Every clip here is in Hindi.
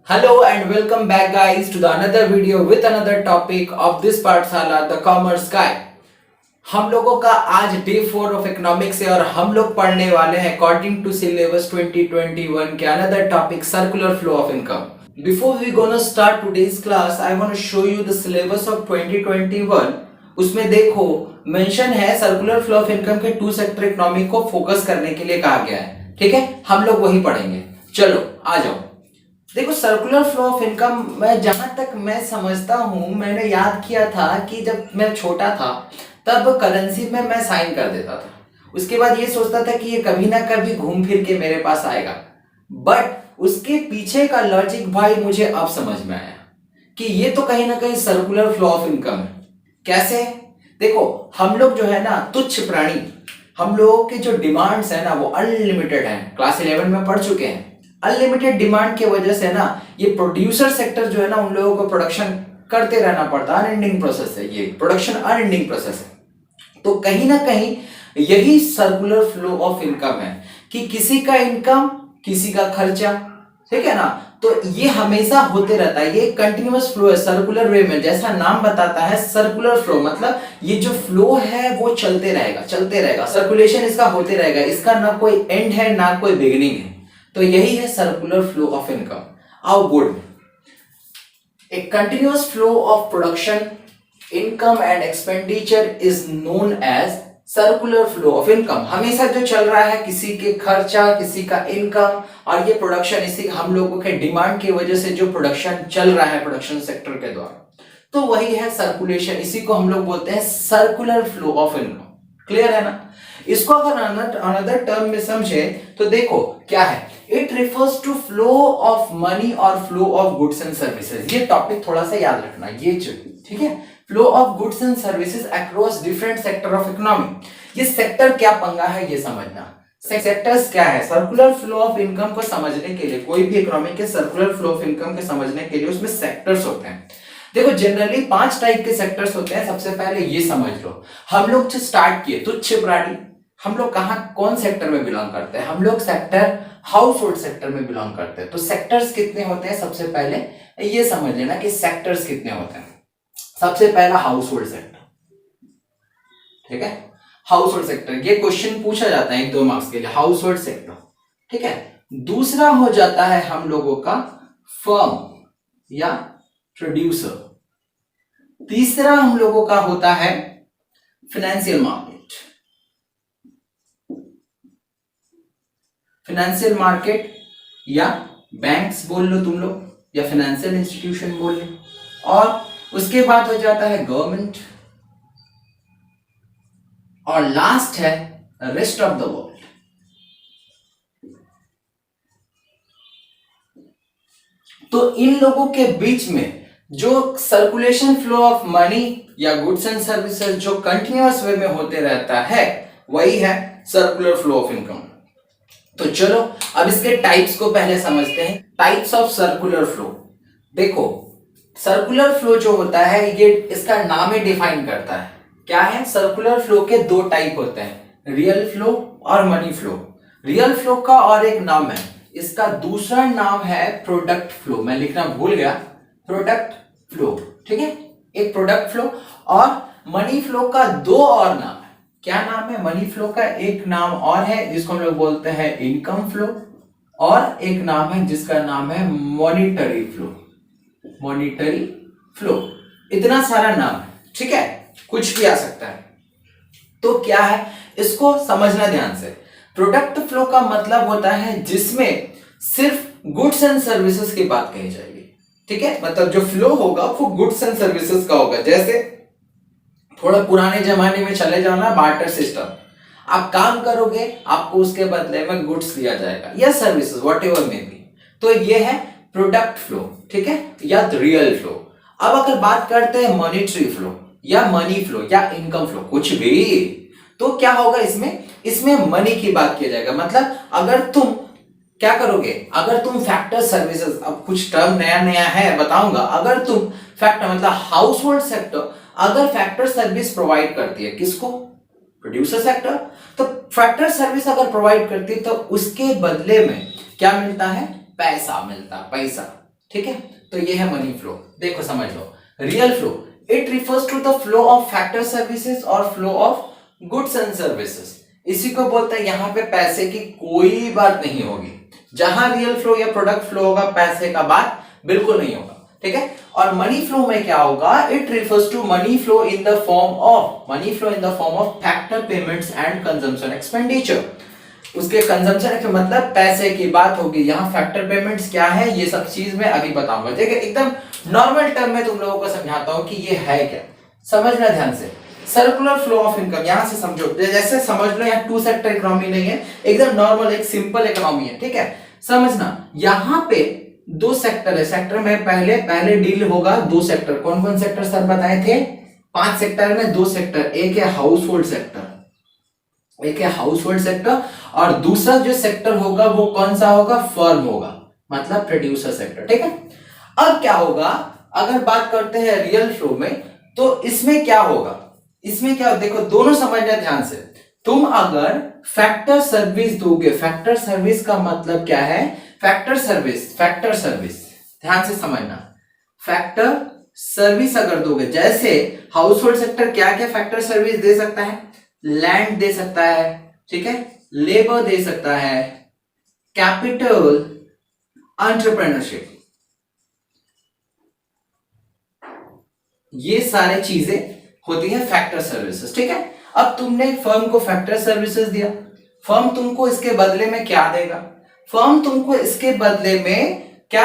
Hello and welcome back guys to the another video with another topic of this पाठशाला the commerce guy। हम लोगों का आज डे 4 ऑफ इकोनॉमिक्स है और हम लोग पढ़ने वाले हैं अकॉर्डिंग टू सिलेबस 2021 के another topic circular flow of income. Before we gonna start today's class I want to show you the syllabus of 2021। उसमें देखो मेंशन है सर्कुलर फ्लो ऑफ इनकम के टू सेक्टर इकोनॉमिक को फोकस करने के लिए कहा गया है। ठीक है, हम लोग वही पढ़ेंगे। चलो आ जाओ। देखो सर्कुलर फ्लो ऑफ इनकम मैं जहां तक मैं समझता हूं, मैंने याद किया था कि जब मैं छोटा था तब करेंसी में मैं साइन कर देता था। उसके बाद ये सोचता था कि ये कभी ना कभी घूम फिर के मेरे पास आएगा। बट उसके पीछे का लॉजिक भाई मुझे अब समझ में आया कि ये तो कहीं ना कहीं सर्कुलर फ्लो ऑफ इनकम है। कैसे? देखो हम लोग जो है ना तुच्छ प्राणी, हम लोगों के जो डिमांड्स है ना वो अनलिमिटेड है। क्लास 11 में पढ़ चुके हैं। अनलिमिटेड डिमांड की वजह से ना ये प्रोड्यूसर सेक्टर जो है ना उन लोगों को प्रोडक्शन करते रहना पड़ता है। अनएंडिंग प्रोसेस है, ये प्रोडक्शन अनएंडिंग प्रोसेस है। तो कहीं ना कहीं यही सर्कुलर फ्लो ऑफ इनकम है कि किसी का इनकम किसी का खर्चा, ठीक है ना। तो ये हमेशा होते रहता है, ये कंटिन्यूअस फ्लो है सर्कुलर वे में। जैसा नाम बताता है सर्कुलर फ्लो, मतलब ये जो फ्लो है वो चलते रहेगा, सर्कुलेशन इसका होते रहेगा। इसका ना कोई एंड है ना कोई बिगिनिंग है। तो यही है सर्कुलर फ्लो ऑफ इनकम। आओ बोर्ड में, a continuous flow of production income and expenditure is known as circular flow of income. हमेशा जो चल रहा है, किसी के खर्चा किसी का इनकम, और ये प्रोडक्शन इसी हम लोगों के डिमांड की वजह से जो प्रोडक्शन चल रहा है प्रोडक्शन सेक्टर के द्वारा, तो वही है सर्कुलेशन। इसी को हम लोग बोलते हैं circular flow of income. Clear है ना। इसको अगर अनदर टर्म में समझे तो देखो क्या है, it refers to flow of money or flow of goods and services. ये टॉपिक थोड़ा सा याद रखना, ये ठीक है। Flow of goods and services across different sector of economy. ये सेक्टर क्या पंगा है ये समझना। सेक्टर्स क्या है सर्कुलर फ्लो ऑफ इनकम को समझने के लिए, कोई भी इकोनॉमी के सर्कुलर फ्लो ऑफ इनकम के समझने के लिए उसमें सेक्टर्स होते हैं। देखो जनरली 5 टाइप के सेक्टर्स होते हैं। सबसे पहले ये समझ लो, हम लोग जो स्टार्ट किए तुच्छ प्राणी, हम लोग कौन सेक्टर में बिलोंग करते हैं? हम लोग सेक्टर हाउस होल्ड सेक्टर में बिलोंग करते हैं। तो सेक्टर्स कितने होते हैं सबसे पहले ये समझ लेना कि सेक्टर्स कितने होते हैं। सबसे पहला हाउस होल्ड सेक्टर, ठीक है। हाउस होल्ड सेक्टर, ये क्वेश्चन पूछा जाता है 1-2 मार्क्स के लिए, हाउस होल्ड सेक्टर, ठीक है। दूसरा हो जाता है हम लोगों का फर्म या प्रोड्यूसर। तीसरा हम लोगों का होता है फाइनेंशियल मार्केट। फाइनेंशियल मार्केट या बैंक्स बोल लो तुम लोग, या फाइनेंशियल इंस्टीट्यूशन बोल लो। और उसके बाद हो जाता है गवर्नमेंट, और लास्ट है रेस्ट ऑफ द वर्ल्ड। तो इन लोगों के बीच में जो सर्कुलेशन फ्लो ऑफ मनी या गुड्स एंड सर्विसेज जो कंटिन्यूअस वे में होते रहता है, वही है सर्कुलर फ्लो ऑफ इनकम। तो चलो अब इसके टाइप्स को पहले समझते हैं। Types of circular flow. देखो सर्कुलर फ्लो जो होता है ये इसका नाम ही डिफाइन करता है। क्या है? सर्कुलर फ्लो के 2 टाइप होते हैं, रियल फ्लो और मनी फ्लो। रियल फ्लो का और एक नाम है, इसका दूसरा नाम है प्रोडक्ट फ्लो। मैं लिखना भूल गया, प्रोडक्ट फ्लो, ठीक है। एक प्रोडक्ट फ्लो और मनी फ्लो का 2 और नाम है। क्या नाम है? मनी फ्लो का एक नाम और है जिसको हम लोग बोलते हैं इनकम फ्लो, और एक नाम है जिसका नाम है मॉनिटरी फ्लो। मॉनिटरी फ्लो, इतना सारा नाम है, ठीक है। कुछ भी आ सकता है। तो क्या है, इसको समझना ध्यान से। प्रोडक्ट फ्लो का मतलब होता है जिसमें सिर्फ गुड्स एंड सर्विसेज की बात कही जाएगी, ठीक है। मतलब जो फ्लो होगा वो गुड्स एंड सर्विसेज का होगा। जैसे थोड़ा पुराने जमाने में चले जाओ ना, बार्टर सिस्टम। आप काम करोगे, आपको उसके बदले में गुड्स दिया जाएगा या सर्विसेज, व्हाटएवर मे बी। तो ये है प्रोडक्ट फ्लो, ठीक है, या रियल फ्लो। अब अगर बात करते हैं मॉनिटरी फ्लो या मनी फ्लो या इनकम फ्लो, कुछ भी, तो क्या होगा इसमें मनी की बात किया जाएगा। मतलब अगर तुम क्या करोगे, अगर तुम फैक्टर सर्विसेज, अब कुछ टर्म नया नया है बताऊंगा। अगर तुम फैक्टर मतलब हाउस होल्ड सेक्टर अगर फैक्टर सर्विस प्रोवाइड करती है, किसको? Producer sector. तो फैक्टर सर्विस अगर प्रोवाइड करती है तो उसके बदले में क्या मिलता है? पैसा मिलता है, पैसा। ठीक है, तो ये है मनी फ्लो। देखो समझ लो, real flow it refers to the flow of factor services or flow of goods and services. इसी को बोलते हैं, यहाँ पे पैसे की कोई बात नहीं होगी। जहां रियल फ्लो या प्रोडक्ट फ्लो होगा, पैसे का बात बिल्कुल नहीं होगा, ठीक है। और मनी फ्लो में क्या होगा, it refers to money flow in the form of factor payments and consumption expenditure. उसके कंजम्पशन के मतलब पैसे की बात होगी। यहाँ फैक्टर पेमेंट्स क्या है, ये सब चीज मैं अभी बताऊंगा। देखिए एकदम नॉर्मल टर्म में तुम लोगों को समझाता हूं कि ये है क्या, समझना ध्यान से। सर्कुलर फ्लो ऑफ इनकम, यहां से समझो, जैसे समझ लो यहाँ टू सेक्टर इकोनॉमी नहीं है, एकदम नॉर्मल एक सिंपल इकोनॉमी है, ठीक है। समझना, यहाँ पे दो सेक्टर है। सेक्टर में पहले डील होगा दो सेक्टर। कौन कौन सेक्टर सर बताए थे? 5 सेक्टर में 2 सेक्टर। एक है हाउस होल्ड सेक्टर, और दूसरा जो सेक्टर होगा वो कौन सा होगा? फर्म होगा, मतलब प्रोड्यूसर सेक्टर, ठीक है। अब क्या होगा, अगर बात करते हैं रियल फ्लो में, तो इसमें क्या होगा, देखो दोनों समझना ध्यान से। तुम अगर फैक्टर सर्विस दोगे, फैक्टर सर्विस का मतलब क्या है? फैक्टर सर्विस ध्यान से समझना। फैक्टर सर्विस अगर दोगे, जैसे हाउस होल्ड सेक्टर क्या क्या फैक्टर सर्विस दे सकता है? लैंड दे सकता है, ठीक है, लेबर दे सकता है, कैपिटल, एंटरप्रेन्योरशिप, ये सारे चीजें होती है फैक्टर सर्विसेज, ठीक है। अब तुमने फर्म को फैक्टर सर्विसेज दिया, फर्म तुमको इसके बदले में क्या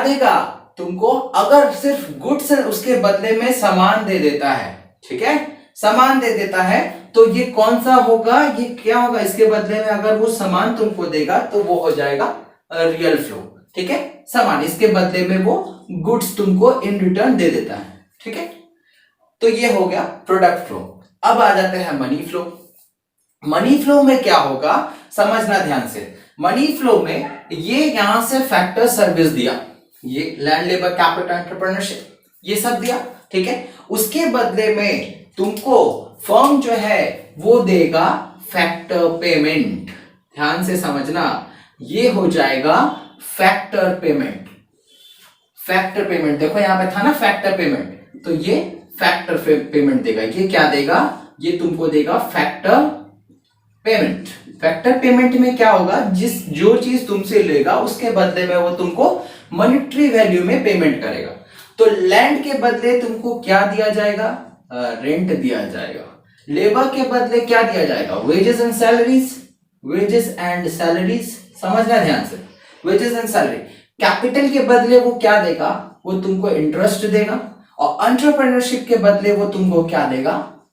देगा? तुमको अगर सिर्फ गुड्स उसके बदले में सामान दे देता है, ठीक है, सामान दे देता है, तो ये कौन सा होगा, ये क्या होगा? इसके बदले में अगर वो सामान तुमको देगा तो वो हो जाएगा रियल फ्लो, ठीक है। सामान, इसके बदले में वो गुड्स तुमको इन रिटर्न दे देता है, ठीक है। तो ये हो गया प्रोडक्ट फ्लो। अब आ जाते हैं मनी फ्लो। मनी फ्लो में क्या होगा, समझना ध्यान से। मनी फ्लो में ये यहां से फैक्टर सर्विस दिया, ये लैंड, लेबर, कैपिटल, एंटरप्रेन्योरशिप, ये सब दिया, ठीक है। उसके बदले में तुमको फर्म जो है वो देगा फैक्टर पेमेंट। ध्यान से समझना, ये हो जाएगा फैक्टर पेमेंट। देखो यहां पे था ना फैक्टर पेमेंट, तो ये फैक्टर पेमेंट देगा। ये क्या देगा? ये तुमको देगा फैक्टर पेमेंट। फैक्टर पेमेंट में क्या होगा, जो चीज तुमसे लेगा उसके बदले में वो तुमको मॉनेटरी वैल्यू में पेमेंट करेगा। तो लैंड के बदले तुमको क्या दिया जाएगा? रेंट दिया जाएगा। लेबर के बदले क्या दिया जाएगा? वेजेस एंड सैलरीज, समझना ध्यान से, वेजेस एंड सैलरी। कैपिटल के बदले वो क्या देगा? वो तुमको इंटरेस्ट देगा। और एंटरप्रेन्योरशिप के बदले वो तुमको क्या देगा?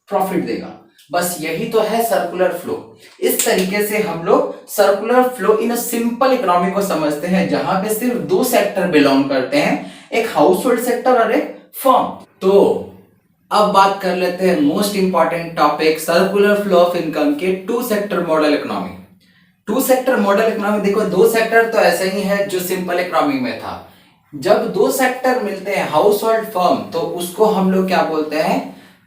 प्रॉफिट देगा। बस यही तो है सर्कुलर फ्लो। इस तरीके से हम लोग circular flow in a simple economy को समझते हैं, जहां पे सिर्फ 2 सेक्टर बिलोंग करते हैं, एक हाउस होल्ड सेक्टर और एक फर्म। तो अब बात कर लेते हैं most important topic, circular flow of income के 2 sector model economy. 2 sector model economy, देखो 2 सेक्टर तो ऐसे ही है जो सिंपल इकोनॉमी में था। जब 2 सेक्टर मिलते हैं, हाउस होल्ड, फर्म, तो उसको हम लोग क्या बोलते हैं?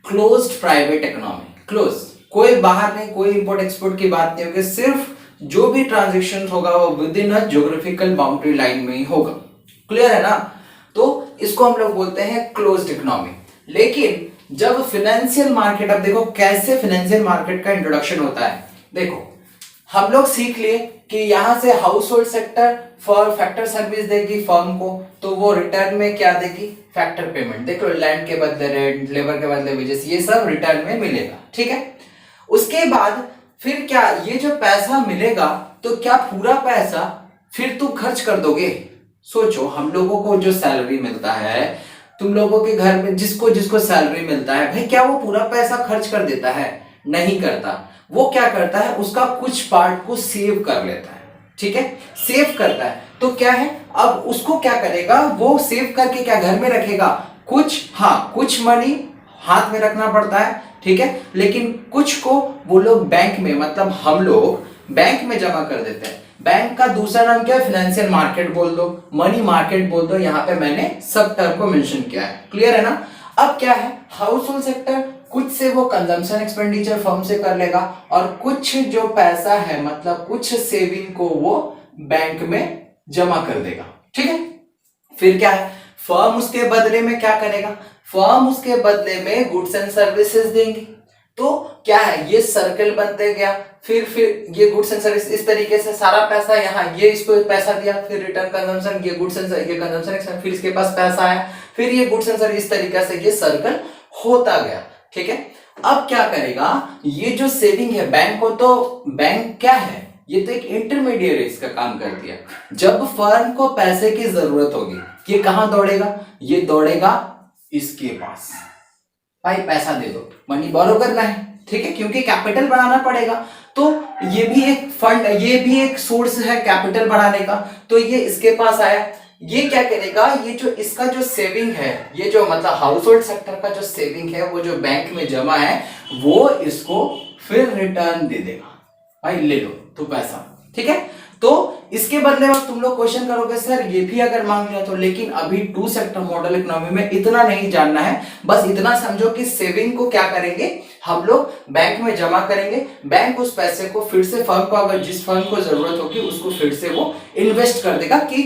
Closed private economy. क्लोज, कोई बाहर नहीं, कोई इंपोर्ट एक्सपोर्ट की बात नहीं होगी, सिर्फ जो भी ट्रांजैक्शन होगा वो with in a geographical boundary line में ही होगा। क्लियर है ना? तो इसको हम लोग बोलते हैं क्लोज्ड इकोनॉमी। लेकिन जब फाइनेंशियल मार्केट, अब देखो कैसे फाइनेंशियल मार्केट का इंट्रोडक्शन होता है। देखो हम लोग सीख लिए कि यहां से house hold sector for factor service देगी फर्म को, तो वो रिटर्न में क्या देगी? Factor payment. देखो लैंड के बदले रेंट, लेबर के बदले वेजेस, ये सब रिटर्न में मिलेगा, ठीक है। उसके बाद फिर क्या, ये जो पैसा मिलेगा, तो क्या पूरा पैसा फिर तुम खर्च कर दोगे? सोचो, हम लोगों को जो सैलरी मिलता है, तुम लोगों के घर में जिसको जिसको सैलरी मिलता है, भाई क्या वो पूरा पैसा खर्च कर देता है? नहीं करता। वो क्या करता है, उसका कुछ पार्ट को सेव कर लेता है, ठीक है, सेव करता है। तो क्या है, अब उसको क्या करेगा, वो सेव करके क्या घर में रखेगा? कुछ मनी हाथ में रखना पड़ता है, ठीक है, लेकिन कुछ को वो लोग बैंक में, मतलब हम लोग बैंक में जमा कर देते हैं। बैंक का दूसरा नाम क्या है? फाइनेंशियल मार्केट बोल दो, मनी मार्केट बोल दो, यहाँ पे मैंने सब टर्म को मेंशन किया है। क्लियर है ना? अब क्या है, हाउस होल्ड सेक्टर कुछ से वो कंजम्पशन एक्सपेंडिचर फर्म से कर लेगा, और कुछ जो पैसा है, मतलब कुछ सेविंग को वो बैंक में जमा कर देगा, ठीक है। फिर क्या है, फर्म उसके बदले में क्या करेगा, फर्म उसके बदले में गुड्स एंड सर्विसेज देंगे। तो क्या है, ये सर्कल बनते गया, फिर ये गुड्स एंड सर्विस, इस तरीके से सारा पैसा यहाँ, ये इसको पैसा दिया, फिर रिटर्न कंजम्पशन, ये गुड्स एंड ये कंजम्पशन, फिर इसके पास पैसा आया, फिर ये गुड्स एंड सर्विस, इस तरीके से ये सर्कल होता गया। ठीक है, अब क्या करेगा, ये जो सेविंग है बैंक को, तो बैंक क्या है, ये तो एक इंटरमीडिएट इसका काम कर दिया। जब फर्म को पैसे की जरूरत होगी, ये कहां दौड़ेगा, ये दौड़ेगा इसके पास, भाई पैसा दे दो, मनी बोरो करना है। ठीक है, क्योंकि कैपिटल बढ़ाना पड़ेगा, तो ये भी एक फंड, ये भी एक सोर्स है कैपिटल बढ़ाने का। तो ये इसके पास आया, ये क्या करेगा, ये जो इसका जो सेविंग है, ये जो मतलब हाउस होल्ड सेक्टर का जो सेविंग है, वो जो बैंक में जमा है, वो इसको फिर रिटर्न दे देगा, भाई ले लो तो पैसा। ठीक है, तो इसके बदले में तुम लोग क्वेश्चन करोगे सर ये भी अगर मांग लिया तो, लेकिन अभी टू सेक्टर मॉडल इकोनॉमी में इतना नहीं जानना है, बस इतना समझो कि सेविंग को क्या करेंगे हम लोग, बैंक में जमा करेंगे, बैंक उस पैसे को फिर से फर्म को, अगर जिस फर्म को जरूरत होगी उसको फिर से वो इन्वेस्ट कर देगा कि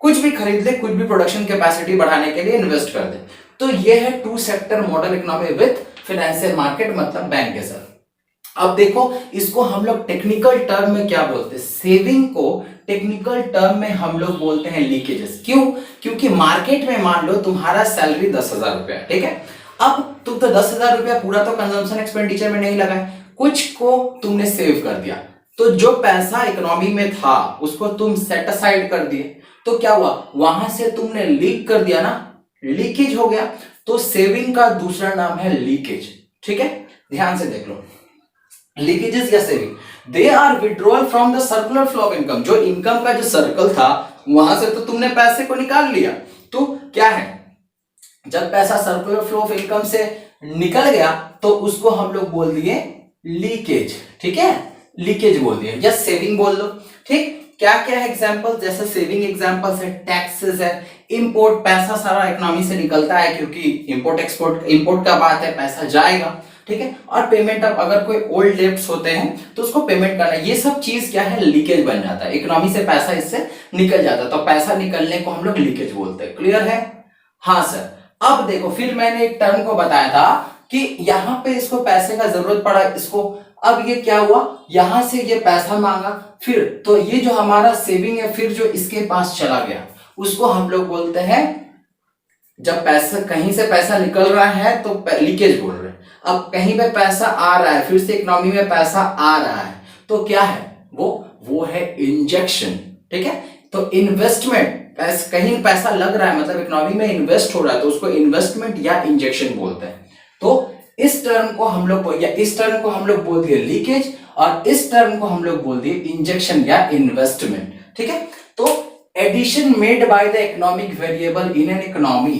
कुछ भी खरीद ले, कुछ भी प्रोडक्शन कैपेसिटी बढ़ाने के लिए इन्वेस्ट कर दे। तो ये है two sector model economy with financial market, मतलब बैंक के साथ। अब देखो इसको हम लोग टेक्निकल टर्म में क्या बोलते हैं, सेविंग को टेक्निकल टर्म में हम लोग बोलते हैं लीकेजेस। क्यों, क्योंकि मार्केट में मान लो तुम्हारा सैलरी 10,000 रुपया, ठीक है, अब तुम तो 10,000 रुपया पूरा तो कंजम्पशन एक्सपेंडिचर में नहीं लगाए, कुछ को तुमने सेव कर दिया, तो जो पैसा इकोनॉमी में था उसको तुम सेट असाइड कर दिए, तो क्या हुआ, वहां से तुमने लीक कर दिया ना, लीकेज हो गया। तो सेविंग का दूसरा नाम है लीकेज। ठीक है, ध्यान से देख लो, लीकेजेस या saving, they are withdrawal from the circular flow of income. जो इनकम का जो सर्कल था वहां से तो तुमने पैसे को निकाल लिया, तो क्या है, जब पैसा सर्कुलर फ्लो ऑफ इनकम से निकल गया तो उसको हम लोग बोल दिए लीकेज। ठीक है, लीकेज बोल दिए या सेविंग बोल दो। ठीक, क्या क्या है एग्जांपल, जैसे सेविंग एग्जांपल्स है, टैक्सेस है, इंपोर्ट, पैसा सारा इकोनॉमी से निकलता है क्योंकि इंपोर्ट एक्सपोर्ट, इंपोर्ट का बात है, पैसा जाएगा। ठीक है, और पेमेंट, अब अगर कोई ओल्ड डेब्ट्स होते हैं तो उसको पेमेंट करना, ये सब चीज क्या है, लीकेज बन जाता है, इकोनॉमी से पैसा इससे निकल जाता है, तो पैसा निकलने को हम लोग लीकेज बोलते हैं। क्लियर है? हाँ सर। अब देखो, फिर मैंने एक टर्म को बताया था कि यहां पे इसको पैसे का जरूरत पड़ा इसको, अब ये क्या हुआ, यहां से ये पैसा मांगा, फिर तो ये जो हमारा सेविंग है, फिर जो इसके पास चला गया उसको हम लोग बोलते हैं, जब पैसा कहीं से पैसा निकल रहा है तो लीकेज बोल रहे हैं, अब कहीं पे पैसा आ रहा है, फिर से इकोनॉमी में पैसा आ रहा है, तो क्या है वो है इंजेक्शन। ठीक है, तो इन्वेस्टमेंट, कहीं पैसा लग रहा है मतलब इकोनॉमी में इन्वेस्ट हो रहा है, तो उसको इन्वेस्टमेंट या इंजेक्शन बोलते हैं। तो इस टर्म को हम लोग, या इस टर्म को हम लोग बोल दिए लीकेज, और इस टर्म को हम लोग बोल दिए इंजेक्शन या इन्वेस्टमेंट। ठीक है, तो addition made by the economic variable in an economy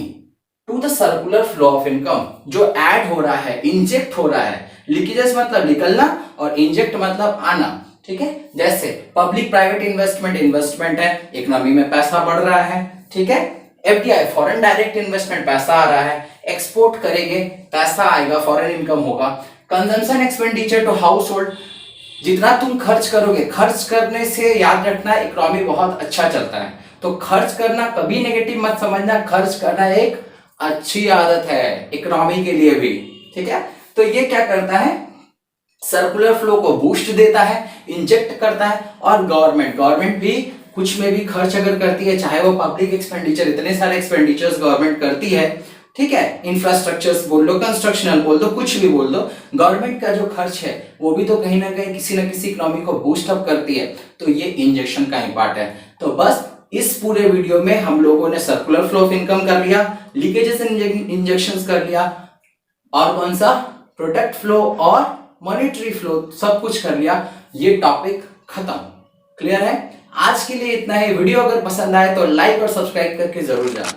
to the circular flow of income, जो ऐड हो रहा है, इंजेक्ट हो रहा है, लीकेजेस मतलब निकलना और इंजेक्ट मतलब आना। ठीक है, जैसे पब्लिक प्राइवेट इन्वेस्टमेंट, इन्वेस्टमेंट है, इकोनॉमी में पैसा बढ़ रहा है। ठीक है, एफडीआई फॉरेन डायरेक्ट इन्वेस्टमेंट, पैसा आ रहा है, एक्सपोर्ट करेंगे पैसा आएगा, फॉरेन इनकम होगा। Consumption expenditure to household, जितना तुम खर्च करोगे, खर्च करने से याद रखना इकोनॉमी बहुत अच्छा चलता है, तो खर्च करना कभी नेगेटिव मत समझना, खर्च करना एक अच्छी आदत है इकोनॉमी के लिए भी। ठीक है, तो ये क्या करता है, सर्कुलर फ्लो को बूस्ट देता है, इंजेक्ट करता है, और गवर्नमेंट भी कुछ में भी खर्च अगर करती है, चाहे वो पब्लिक एक्सपेंडिचर, इतने सारे एक्सपेंडिचर्स गवर्नमेंट करती है। ठीक है, इंफ्रास्ट्रक्चर्स बोल लो, कंस्ट्रक्शनल बोल दो, कुछ भी बोल दो, गवर्नमेंट का जो खर्च है वो भी तो कहीं ना कहीं किसी न किसी इकोनॉमी को बूस्ट अप करती है, तो ये इंजेक्शन का ही पार्ट है। तो बस इस पूरे वीडियो में हम लोगों ने सर्कुलर फ्लो ऑफ इनकम कर लिया, लीकेजेस एंड इंजेक्शंस कर लिया, और कौन सा, प्रोडक्ट फ्लो और मॉनेटरी फ्लो, सब कुछ कर लिया। ये टॉपिक खत्म। क्लियर है? आज के लिए इतना ही। वीडियो अगर पसंद आए तो लाइक और सब्सक्राइब करके जरूर जाना।